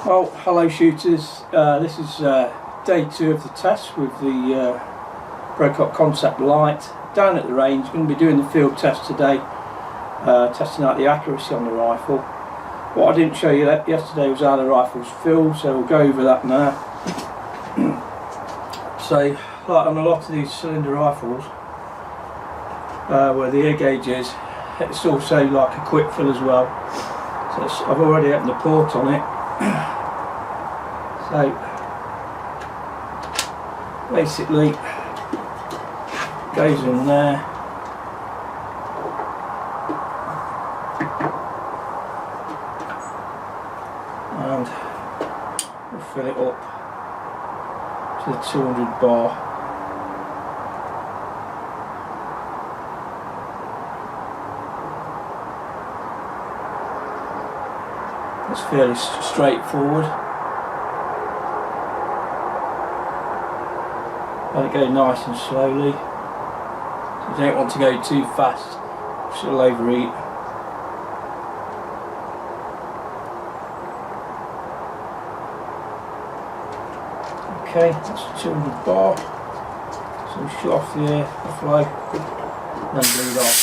Well, hello shooters, this is day 2 of the test with the Brocock Concept Lite down at the range. Going to be doing the field test today, testing out the accuracy on the rifle. What I didn't show you yesterday was how the rifle's filled, so we'll go over that now. So, like on a lot of these cylinder rifles, where the air gauge is, it's also like a quick fill as well. So I've already opened the port on it. So basically goes in there, and we'll fill it up to the 200 bar. It's fairly straightforward. Let it go nice and slowly. So you don't want to go too fast, because it'll overheat. Okay, that's 200 bar. So shut off the air, the flow, and then bleed off.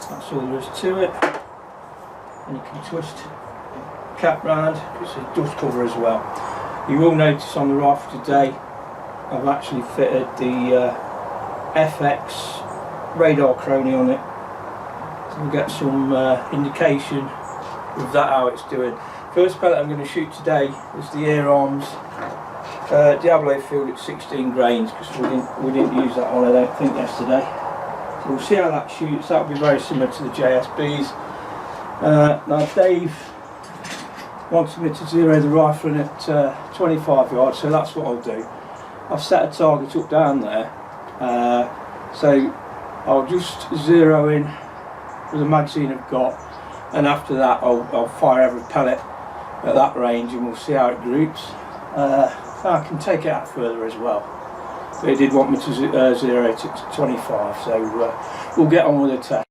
That's all there is to it. And you can twist the cap round, it's a dust cover as well. You will notice on the rifle today I've actually fitted the FX radar chronie on it, so we'll get some indication with that how it's doing. First pellet I'm going to shoot today is the air arms Diablo field at 16 grains, because we didn't use that one I don't think yesterday. So we'll see how that shoots. That'll be very similar to the JSBs. Now Dave wanted me to zero the rifle in at 25 yards, so that's what I'll do. I've set a target up down there, so I'll just zero in with the magazine I've got, and after that I'll fire every pellet at that range and we'll see how it groups. I can take it out further as well, but he did want me to zero it to 25, so we'll get on with the test.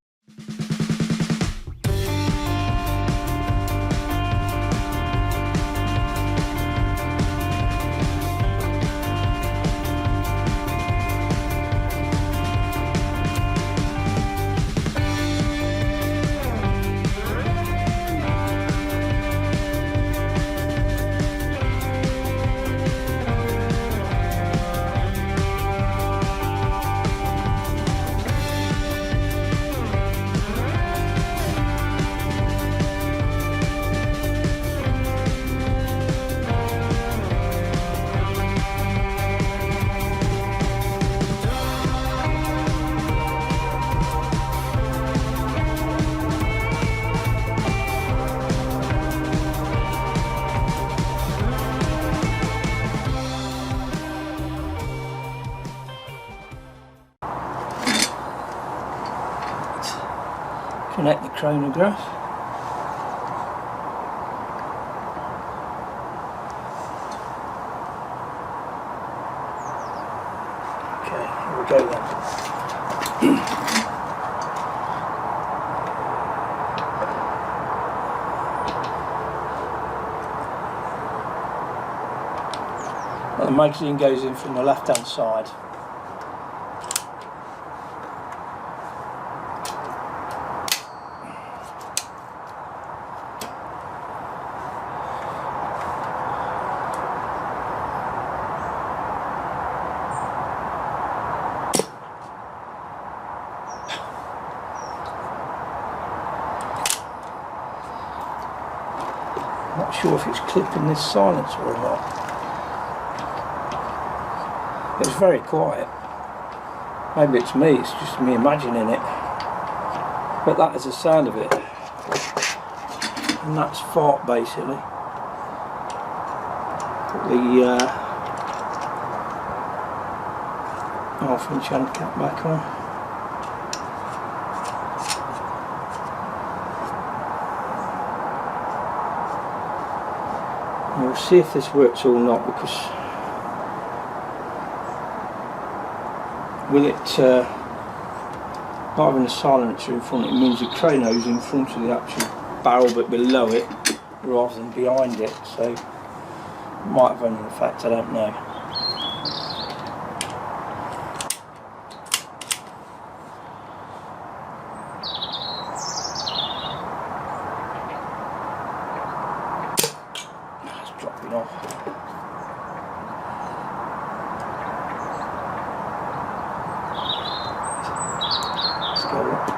Connect the chronograph. Okay, here we go then. Well, the magazine goes in from the left hand side. Not sure if it's clipping this silencer or not. It's very quiet. Maybe it's me, it's just me imagining it. But that is the sound of it. And that's fart basically. Put the half-inch end cap back on. We'll see if this works or not, because with it not having a silencer in front, it means the chrono's in front of the actual barrel but below it rather than behind it, so it might have an effect, I don't know. It's dropping off. Let's go up.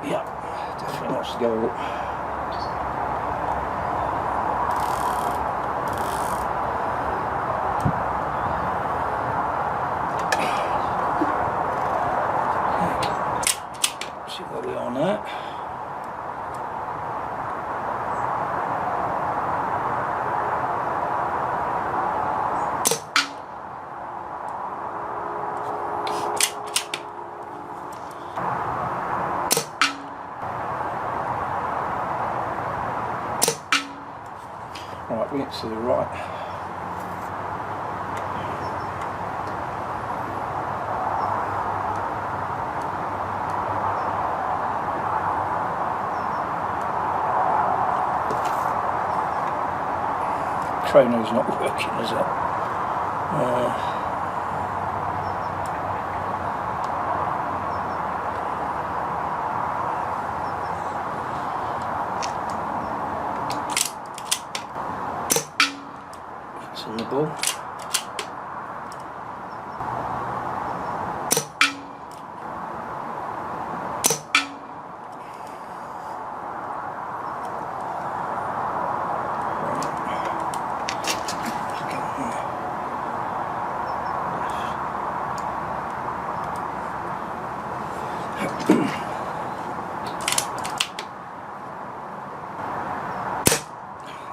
Yeah, definitely wants to go up. See where we are now. Right, bring it to the right. Chrono's not working, is it? It's in the ball.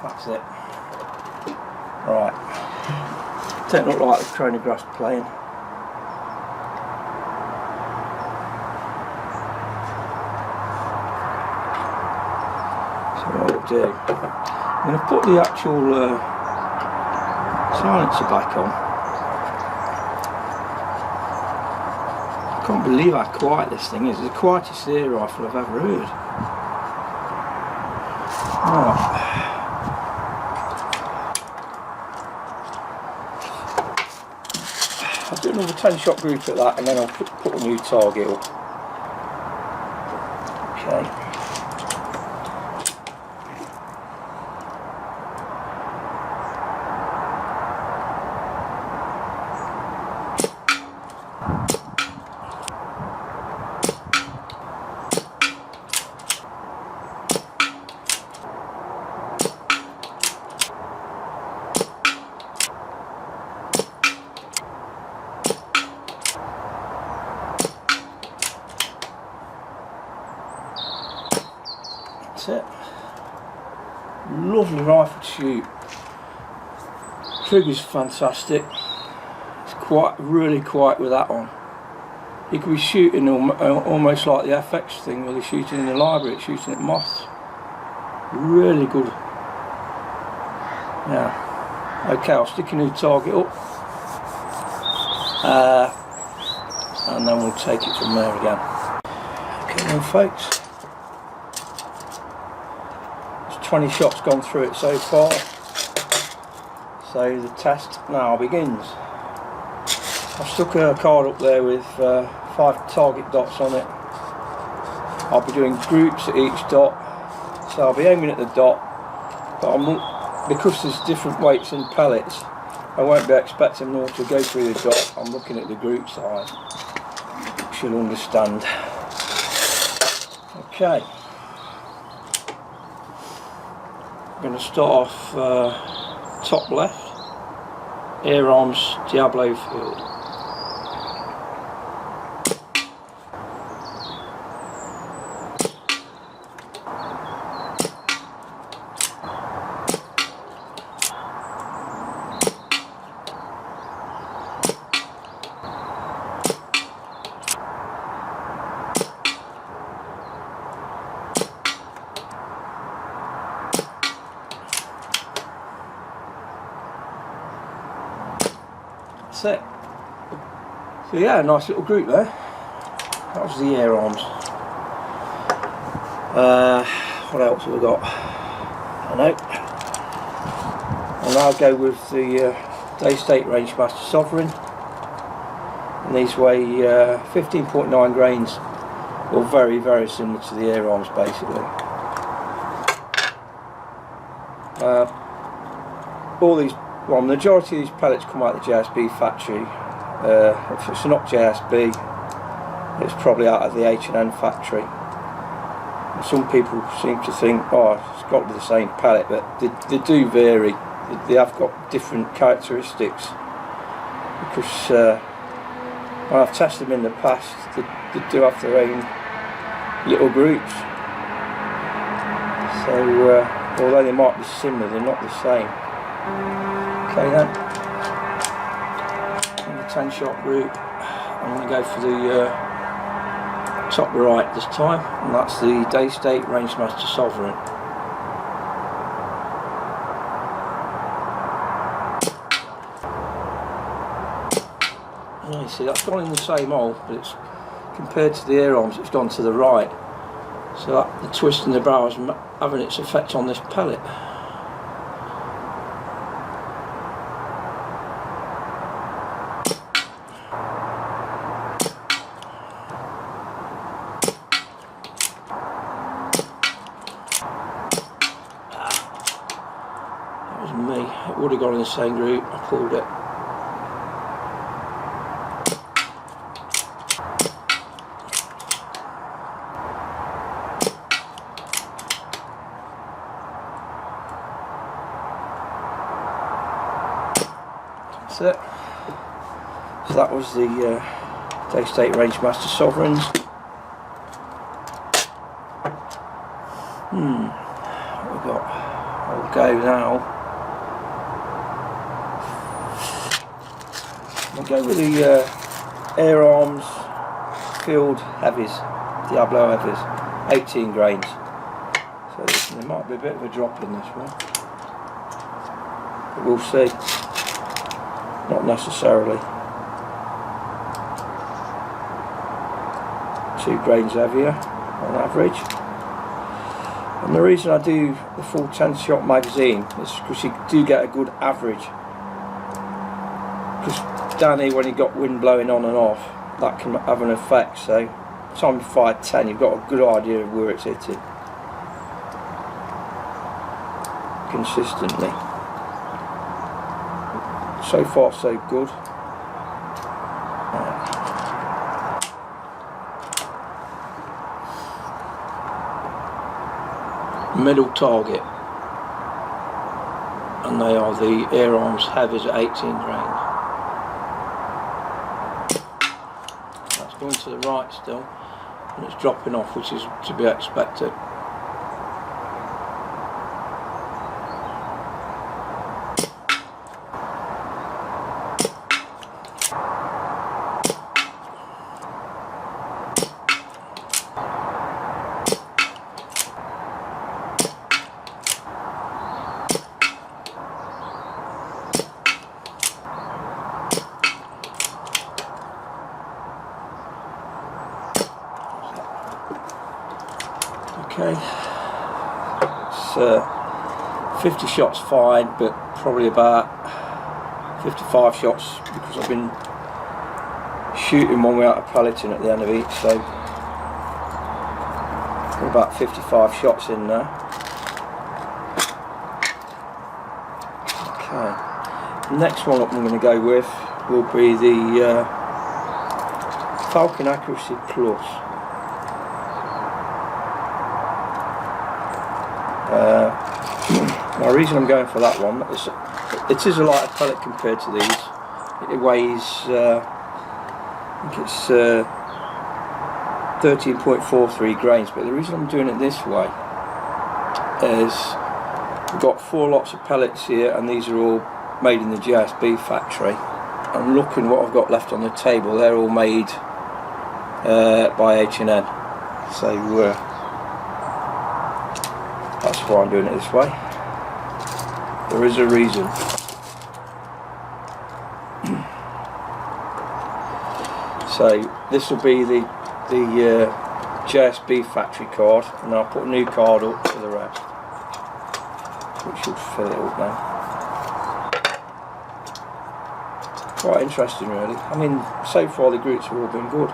That's it. Right. Don't look like the chronograph's playing. So what I'll do, I'm going to put the actual silencer back on. I can't believe how quiet this thing is. It's the quietest air rifle I've ever heard. Right. I'll do another 10-shot group at that, and then I'll put a new target up. Okay. That's it. Lovely rifle to shoot. Trigger's fantastic. It's really quiet with that on. You could be shooting almost like the FX thing where they're shooting in the library, it's shooting at moths. Really good. Yeah. Okay, I'll stick a new target up. And then we'll take it from there again. Okay then folks. 20 shots gone through it so far, so the test now begins. I've stuck a card up there with 5 target dots on it. I'll be doing groups at each dot, so I'll be aiming at the dot, but because there's different weights in pellets, I won't be expecting them all to go through the dot. I'm looking at the group side. You should understand. Okay. I'm going to start off top left, air arms, Diablo field. that's it. So yeah, nice little group there. That was the air arms. What else have we got? I know. And I'll go with the Daystate Rangemaster Sovereign. And these weigh 15.9 grains, or very, very similar to the air arms basically. All these, well, the majority of these pellets come out of the JSB factory. If it's not JSB, it's probably out of the H&N factory. And some people seem to think, oh, it's got to be the same pellet, but they do vary. They have got different characteristics, because when I've tested them in the past, they do have their own little groups. So although they might be similar, they're not the same. Okay then, in the 10 shot group, I'm going to go for the top right this time, and that's the Daystate Rangemaster Sovereign. You see, that's gone in the same hole, but it's, compared to the air arms, it's gone to the right. So that, the twist in the barrel is having its effect on this pellet. That was me. It would have gone in the same group. I pulled it. It. So that was the Daystate Rangemaster Sovereigns. What we got? I'll go now. I'll go with the Air Arms Field Heavies, Diablo Heavies, 18 grains. So there might be a bit of a drop in this one, but we'll see. Not necessarily. 2 grains heavier on average. And the reason I do the full 10 shot magazine is because you do get a good average. Because down here, when you've got wind blowing on and off, that can have an effect. So time you fire 10, you've got a good idea of where it's hitting consistently. So far so good. Middle target, and they are the Air Arms Heavies at 18 grains. That's going to the right still, and it's dropping off, which is to be expected. Okay, it's 50 shots fine, but probably about 55 shots because I've been shooting one without a pelleting at the end of each, so we're about 55 shots in there. Okay, the next one up I'm going to go with will be the Falcon Accuracy Plus. The reason I'm going for that one is it is a lighter pellet compared to these. It weighs, I think it's 13.43 grains, but the reason I'm doing it this way is we've got 4 lots of pellets here, and these are all made in the JSB factory. And looking what I've got left on the table, they're all made by H&N. So that's why I'm doing it this way. There is a reason. So this will be the JSB factory card, and I'll put a new card up for the rest, which should fill it up now. Quite interesting really. I mean, so far the groups have all been good.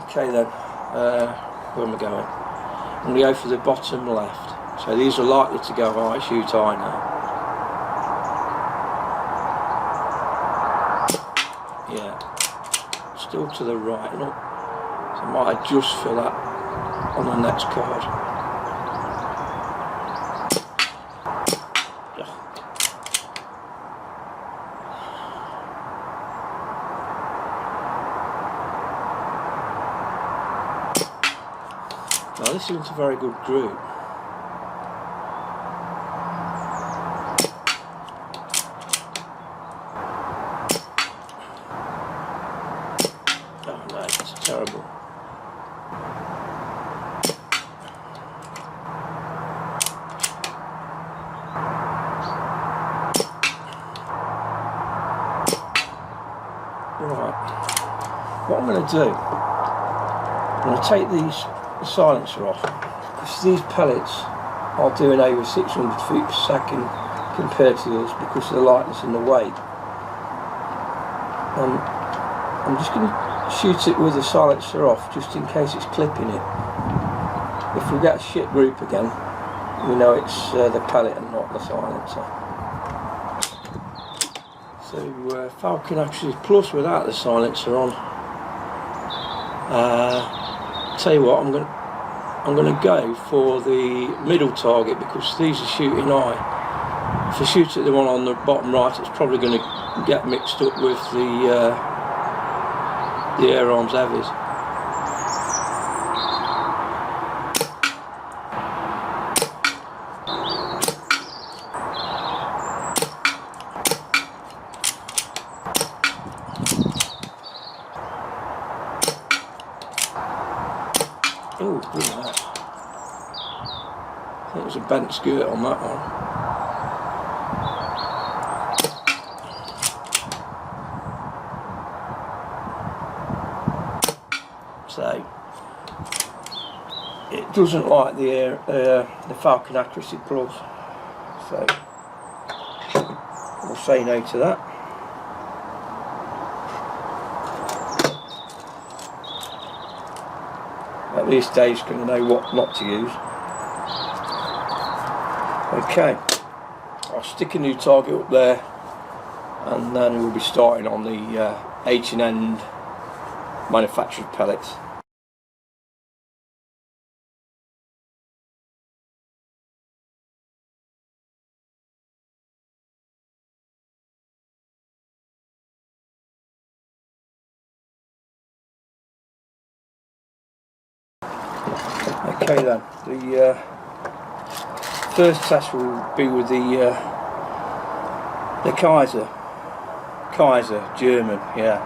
Okay then, where am I going? I'm going to go for the bottom left. So these are likely to go high, shoot high now. Yeah, still to the right, look. So I might adjust for that on the next card. Now this isn't a very good group. Oh no, it's terrible. Right, what I'm going to do, I'm going to take the silencer off, because these pellets are doing over 600 feet per second compared to this, because of the lightness and the weight. I'm just going to shoot it with the silencer off, just in case it's clipping it. If we get a shit group again, we know it's the pellet and not the silencer. So Falcon Accuracy Plus without the silencer on. Tell you what, I'm going to go for the middle target, because these are shooting high. If I shoot at the one on the bottom right, it's probably going to get mixed up with the air arms heavies. Oh, look at that. I think there's a bent skirt on that one. So it doesn't like the Falcon Accuracy Plus, so we'll say no to that. At least Dave's going to know what not to use. Okay, I'll stick a new target up there, and then we'll be starting on the H&N manufactured pellets. Okay then, the first test will be with the Kaiser German, yeah.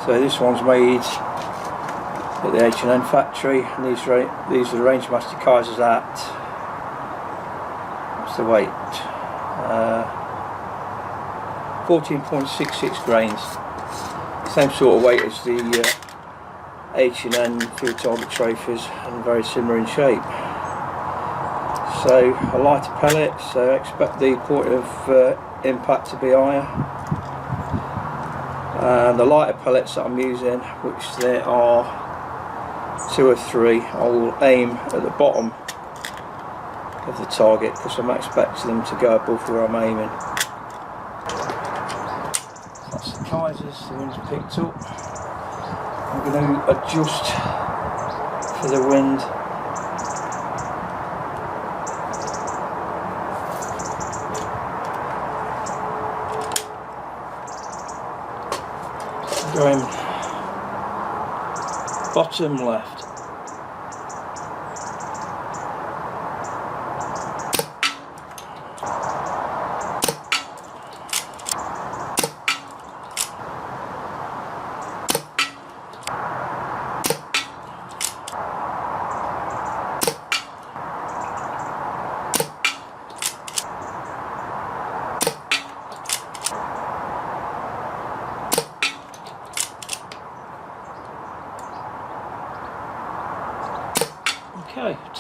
So this one's made at the H&N factory, and these are the Rangemaster Kaisers at, what's the weight? 14.66 grains. Same sort of weight as the H&N field target trophies, and very similar in shape. So a lighter pellet, so I expect the point of impact to be higher. And the lighter pellets that I'm using, which there are 2 or 3, I will aim at the bottom of the target, because I'm expecting them to go above where I'm aiming. That's the Kaisers, the wind's picked up. I'm going to adjust for the wind. Going bottom left.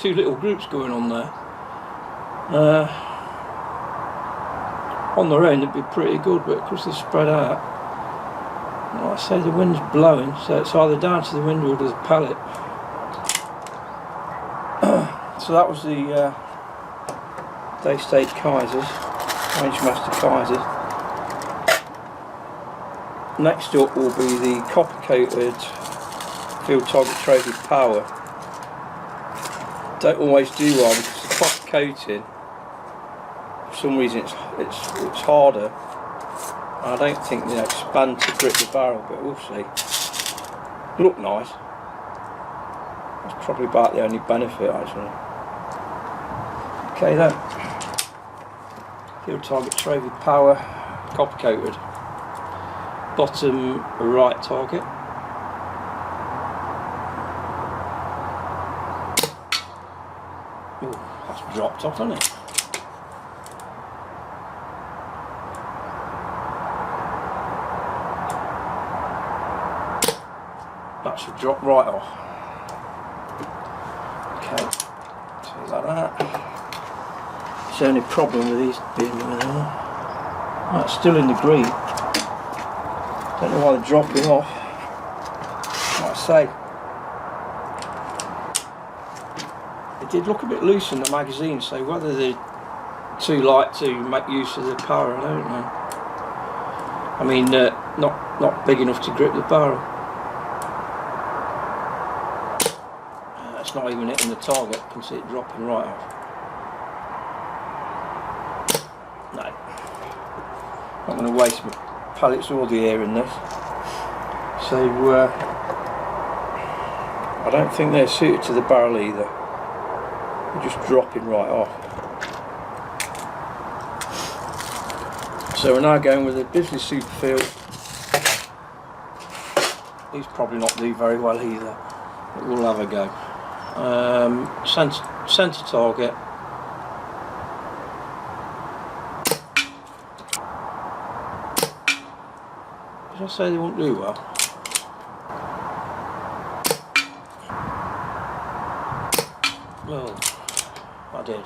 two little groups going on there. On their own they'd be pretty good, but because they're spread out, like I say, the wind's blowing, so it's either down to the wind or the pellet. So that was the Daystate Kaisers, Rangemaster Kaisers. Next up will be the copper coated Field Target Trophy Power. Don't always do well because the copper coating, for some reason it's harder. I don't think they expand to grip the barrel, but we'll see. Look nice. That's probably about the only benefit actually. Okay then. Field Target Trophy Power, copper coated. Bottom right target. Ooh, that's dropped off, hasn't it? That should drop right off. Okay, so like that. It's the only problem with these being there. That's still in the green. Don't know why they're dropping off. Like I say, it did look a bit loose in the magazine, so whether they're too light to make use of the power, I don't know. I mean, not big enough to grip the barrel. It's not even hitting the target. I can see it dropping right off. No, not going to waste my pellets or the air in this. So I don't think they're suited to the barrel either. They're just dropping right off. So we're now going with a Business Superfield. These probably not do very well either, but we'll have a go. Centre target. Did I say they won't do well? Well, I did.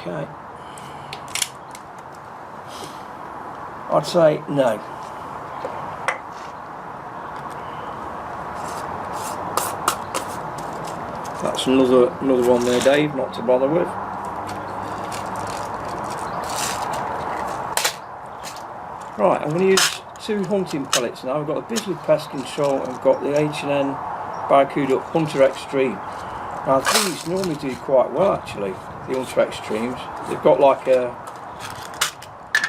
Okay. I'd say no. That's another one there, Dave, not to bother with. Right, I'm going to use two hunting pellets now. I've got a Bisley Pest Control and I've got the H&N Barracuda Hunter Extreme. Now these normally do quite well actually, the Hunter Extremes. They've got like a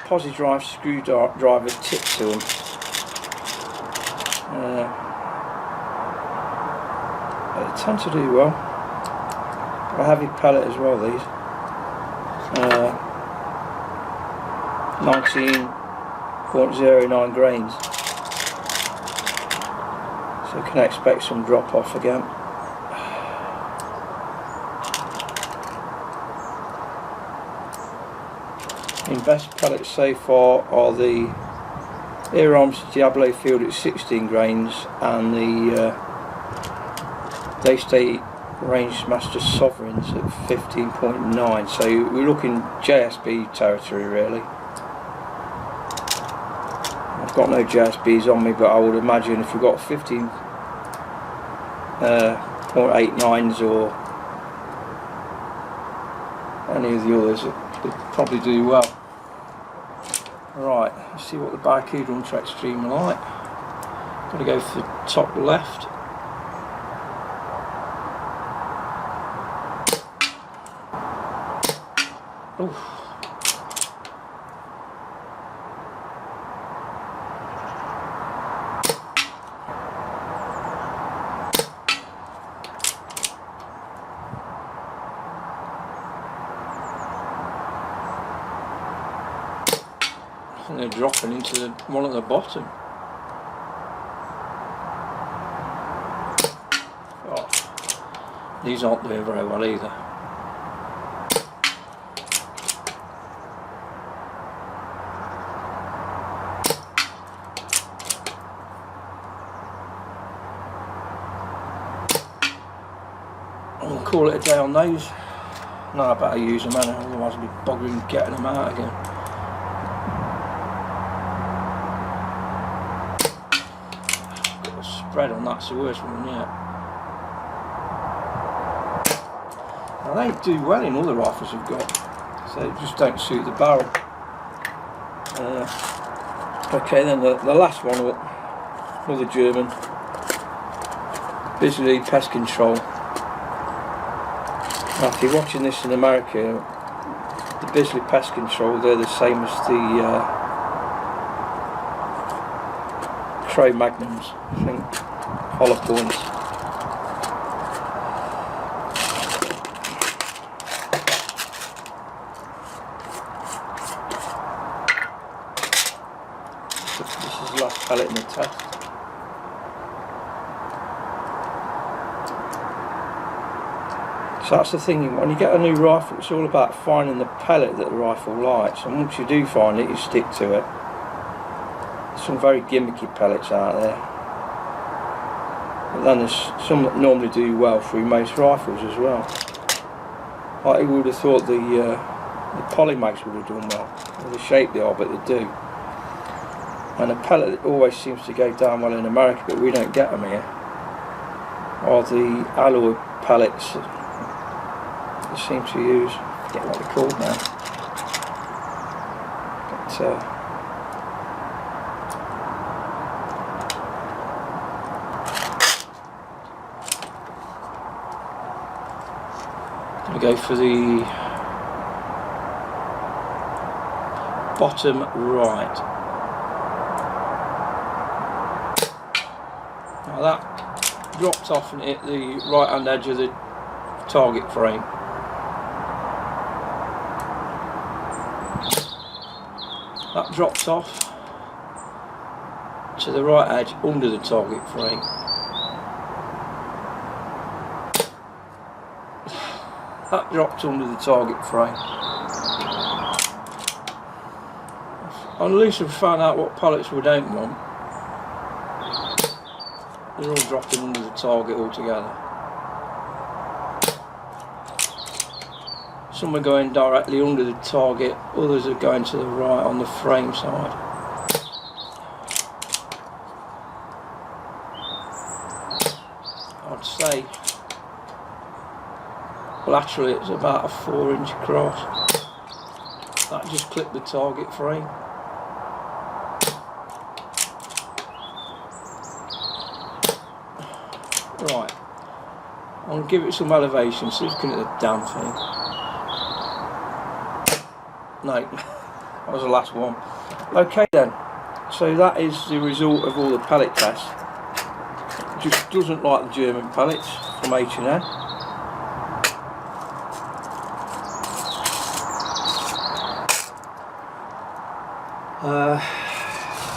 posi drive screwdriver tip to them. They tend to do well. A heavy pellet as well, these. 19.09 grains. So you can expect some drop off again. The best pellets so far are the Aeroms Diablo Field at 16 grains and the Daystate Rangemaster Sovereigns at 15.9. So we're looking JSB territory really. I've got no JSBs on me, but I would imagine if we've got 15.89s or any of the others, they'd probably do well. Right, let's see what the Barracuda Hunter Extreme are like. Got to go for the top left. Oof. think they're dropping into the one at the bottom. Oh, these aren't doing very well either. I'll call it a day on those. No, I better use them, otherwise I'll be boggering getting them out again. Got a spread on, that's the worst one yet. Now they do well in other rifles I've got, so they just don't suit the barrel. Okay, then the last one, another German, Bisley Pest Control. Now, if you're watching this in America, the Bisley Pest Control, they're the same as the Crow Magnums, I think, hollow points. This is the last pellet in the test. So that's the thing, when you get a new rifle, it's all about finding the pellet that the rifle likes, and once you do find it, you stick to it. There's some very gimmicky pellets out there, but then there's some that normally do well through most rifles as well. Like, you would have thought the polymags would have done well, the shape they are, but they do. And a pellet that always seems to go down well in America, but we don't get them here, are the alloy pellets. They seem to use, I forget what they're called now, but I'm going to go for the bottom right. Now that dropped off and hit the right hand edge of the target frame. That drops off to the right edge under the target frame. That dropped under the target frame. At least we've found out what pellets we don't want. They're all dropping under the target altogether. Some are going directly under the target, others are going to the right on the frame side. I'd say laterally it's about a 4-inch across. That just clipped the target frame. Right, I'm going to give it some elevation, see if we can hit the damn thing. No, that was the last one. Okay then, so that is the result of all the pellet tests. Just doesn't like the German pellets from H&M.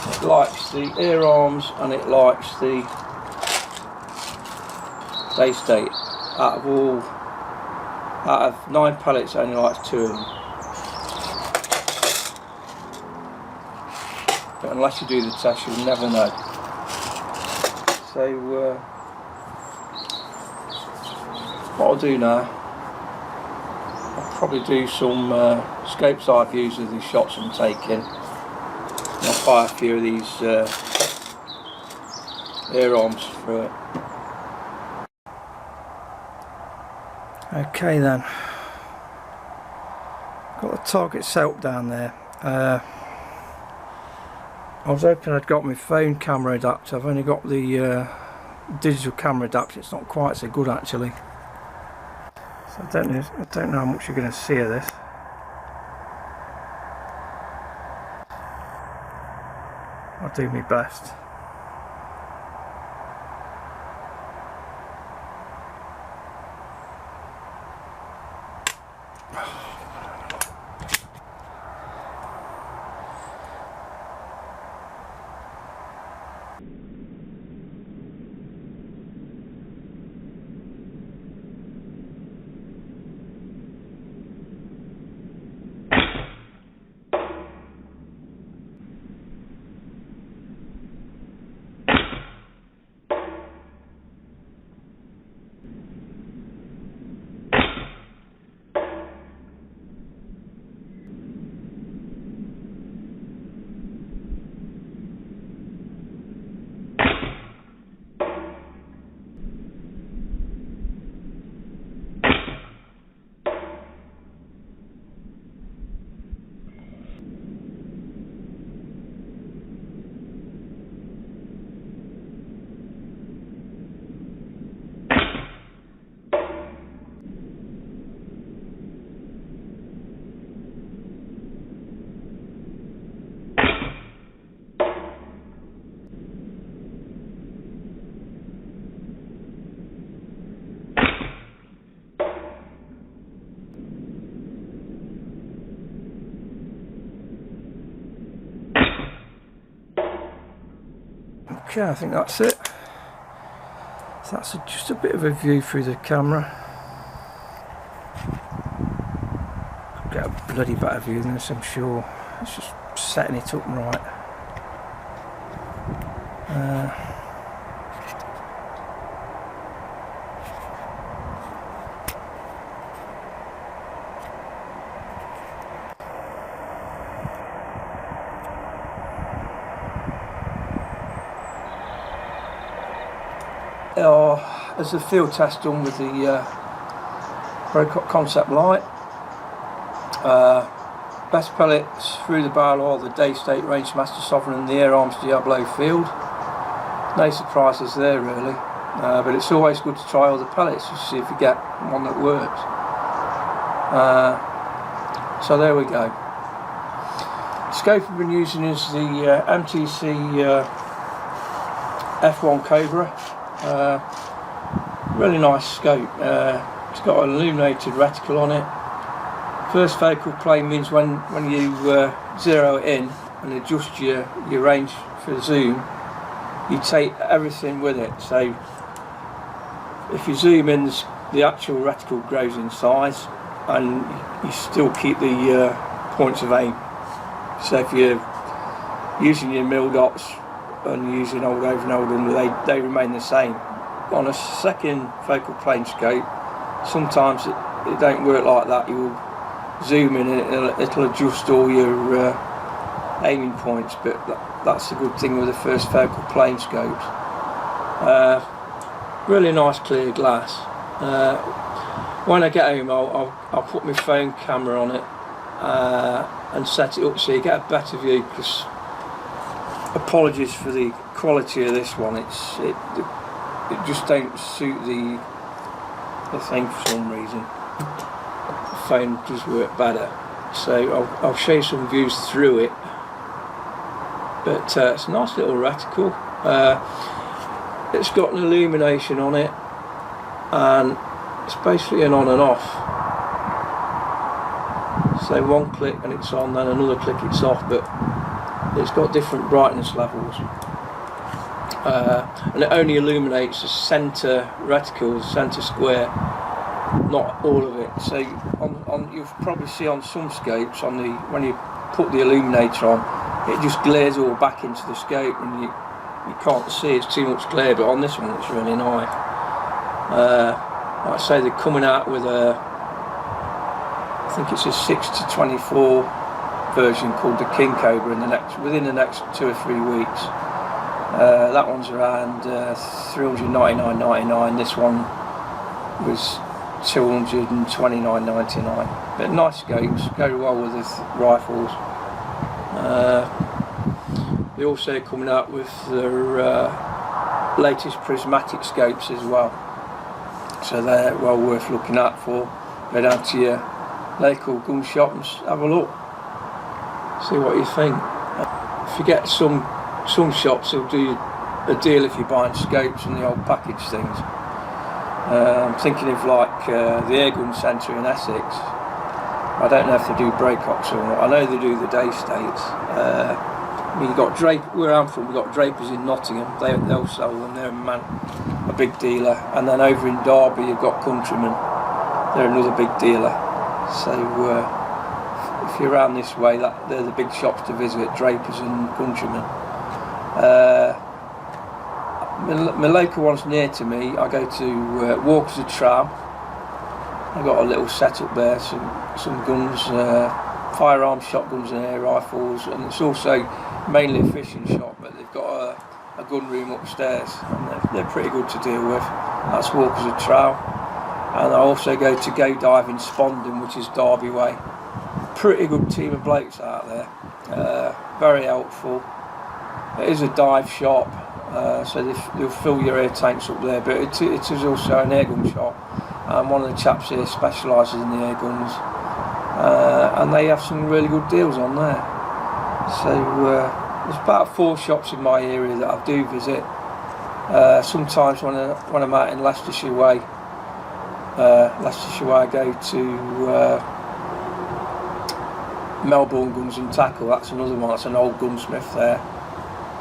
It likes the ear arms and it likes the base date. Out of 9 pellets, it only likes 2 of them. But unless you do the test, you'll never know. So what I'll do now, I'll probably do some scope side views of these shots I'm taking. And I'll fire a few of these ear arms through it. Okay then, got the target set up down there. I was hoping I'd got my phone camera adapter. I've only got the digital camera adapter. It's not quite so good actually. So I don't know how much you're going to see of this. I'll do my best. Okay, I think that's it. So that's just a bit of a view through the camera. Get a bloody better view than this, I'm sure. It's just setting it up right. As a field test done with the Brocock Concept Lite, best pellets through the barrel are the Day State Range Master Sovereign and the Air Arms Diablo Field. No surprises there really, but it's always good to try all the pellets to see if you get one that works. So there we go. The scope I've been using is the MTC F1 Cobra. Really nice scope. It's got an illuminated reticle on it. First focal plane means when you zero it in and adjust your range for zoom, you take everything with it. So if you zoom in, the actual reticle grows in size and you still keep the points of aim. So if you're using your mil dots and using old over and old under, they remain the same. On a second focal plane scope, sometimes it don't work like that. You'll zoom in and it'll adjust all your aiming points, but that's the good thing with the first focal plane scopes. Really nice clear glass. When I get home, I'll put my phone camera on it and set it up so you get a better view, because apologies for the quality of this one, it just don't suit the thing for some reason. The phone does work better, so I'll show you some views through it. But it's a nice little reticle. It's got an illumination on it, and it's basically an on and off. So one click and it's on, then another click it's off, but it's got different brightness levels. And it only illuminates the centre reticle, the centre square, not all of it. So you'll probably see on some scopes, when you put the illuminator on, it just glares all back into the scope and you can't see, it's too much glare. But on this one it's really nice. Like I say, they're coming out with I think it's a 6-24 version called the King Cobra within the next 2 or 3 weeks. That one's around $399.99. This one was $229.99. But nice scopes, go well with the rifles. They're also coming out with their latest prismatic scopes as well, so they're well worth looking out for. Go down to your local gun shop and have a look, see what you think. If you get some shops, they'll do a deal if you're buying scopes and the old package things. I'm thinking of like the Air Gun Centre in Essex. I don't know if they do Brococks or not. I know they do the Day States. You've got where I'm from, we've got Drapers in Nottingham. They'll sell them. They're a big dealer. And then over in Derby, you've got Countryman. They're another big dealer. So if you're around this way, they're the big shops to visit, Drapers and Countryman. My local one's near to me. I go to Walkers of Tram. I've got a little setup there, some guns, firearms, shotguns and air rifles, and it's also mainly a fishing shop, but they've got a gun room upstairs, and they're pretty good to deal with. That's Walkers of Trow. And I also go to Go Diving Spondon, which is Derby way. Pretty good team of blokes out there, very helpful. It is a dive shop, so they'll fill your air tanks up there, but it is also an air gun shop, and one of the chaps here specialises in the air guns, and they have some really good deals on there. So there's about 4 shops in my area that I do visit. Sometimes when I'm out in Leicestershire way, I go to Melbourne Guns and Tackle. That's another one. That's an old gunsmith there.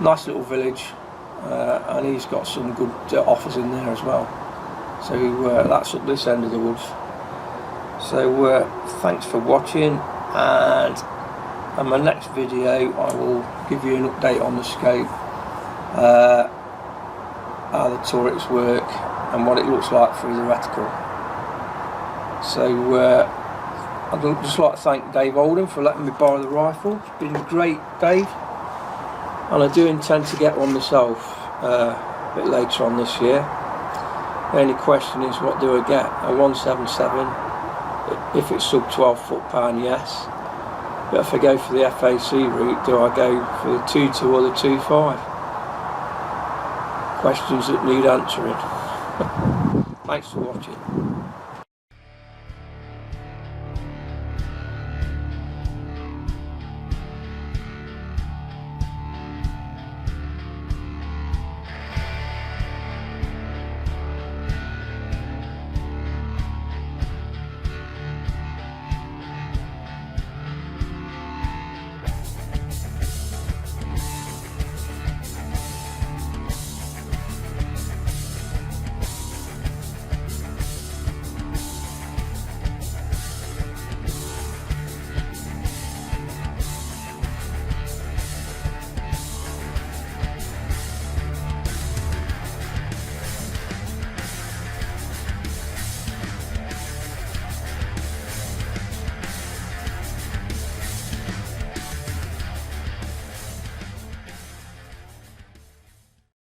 Nice little village. and he's got some good offers in there as well. So that's up this end of the woods. So thanks for watching, and in my next video I will give you an update on the scope, how the turrets work and what it looks like through the reticle. So I'd just like to thank Dave Oldham for letting me borrow the rifle. It's been great, Dave, and I do intend to get one myself a bit later on this year. The only question is, what do I get? A 177, if it's sub 12 foot-pound, yes. But if I go for the FAC route, do I go for the 2.2 or the 2.5? Questions that need answering. Thanks for watching.